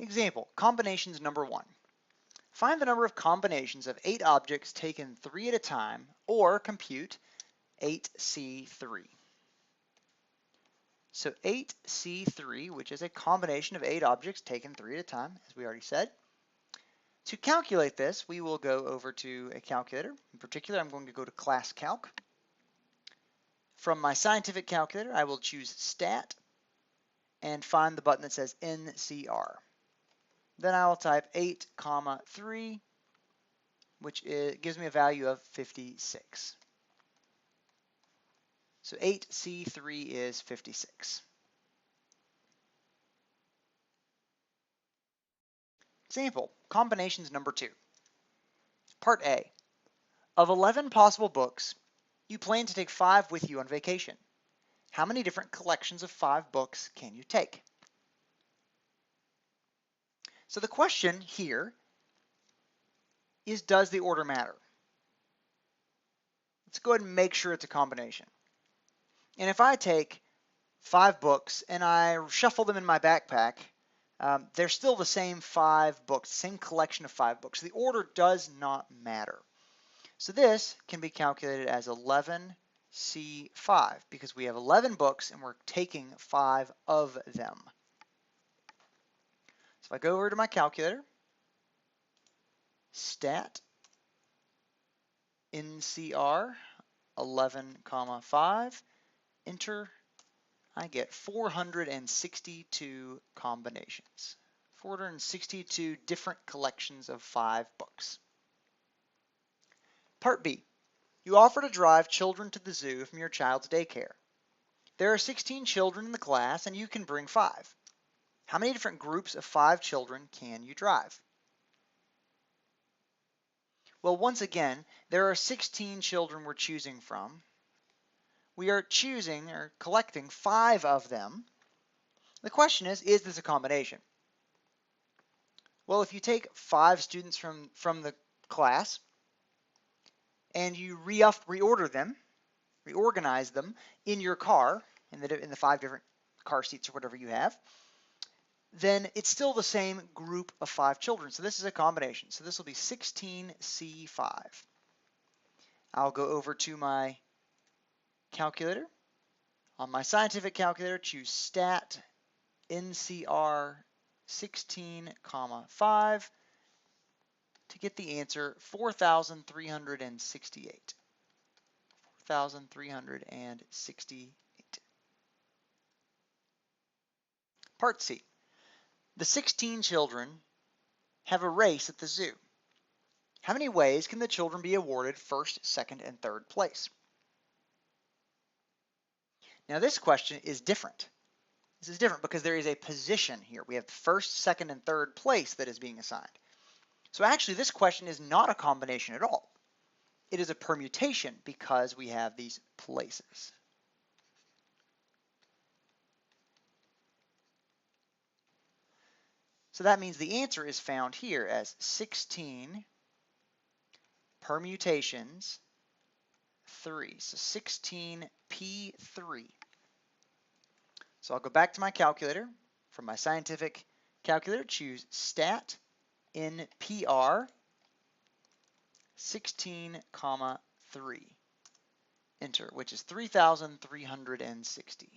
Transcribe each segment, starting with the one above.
Example, combinations number 1. Find the number of combinations of 8 objects taken 3 at a time, or compute 8C3. So 8C3, which is a combination of 8 objects taken 3 at a time, as we already said. To calculate this, we will go over to a calculator. In particular, I'm going to go to Class Calc. From my scientific calculator, I will choose Stat and find the button that says NCR. Then I will type 8, 3, which gives me a value of 56. So 8C3 is 56. Example, combinations number 2. Part A. Of 11 possible books, you plan to take 5 with you on vacation. How many different collections of 5 books can you take? So the question here is, does the order matter? Let's go ahead and make sure it's a combination. And if I take 5 books and I shuffle them in my backpack, they're still the same 5 books, same collection of 5 books. The order does not matter. So this can be calculated as 11C5 because we have 11 books and we're taking 5 of them. So if I go over to my calculator, Stat NCR 11, 5, enter, I get 462 combinations. 462 different collections of 5 books. Part B. You offer to drive children to the zoo from your child's daycare. There are 16 children in the class and you can bring 5. How many different groups of 5 children can you drive? Well, once again, there are 16 children we're choosing from. We are choosing or collecting 5 of them. The question is this a combination? Well, if you take 5 students from the class and you reorganize them in your car, in the 5 different car seats or whatever you have, then it's still the same group of 5 children. So this is a combination. So this will be 16C5. I'll go over to my calculator. On my scientific calculator, choose Stat NCR 16, 5 to get the answer 4,368. 4,368. Part C. The 16 children have a race at the zoo. How many ways can the children be awarded first, second, and third place? Now this question is different. This is different because there is a position here. We have the first, second, and third place that is being assigned. So actually this question is not a combination at all. It is a permutation because we have these places. So that means the answer is found here as 16 permutations 3. So 16P3. So I'll go back to my calculator. From my scientific calculator, choose Stat NPR 16, 3. Enter, which is 3,360.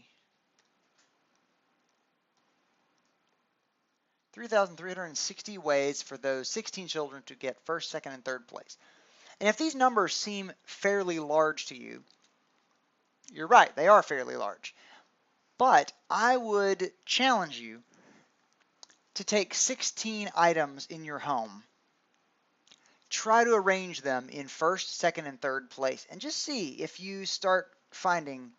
3,360 ways for those 16 children to get first, second, and third place. And if these numbers seem fairly large to you, you're right, they are fairly large. But I would challenge you to take 16 items in your home, try to arrange them in first, second, and third place, and just see if you start finding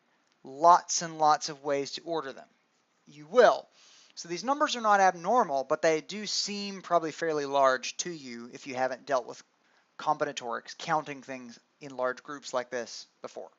lots and lots of ways to order them. You will. So these numbers are not abnormal, but they do seem probably fairly large to you if you haven't dealt with combinatorics, counting things in large groups like this before.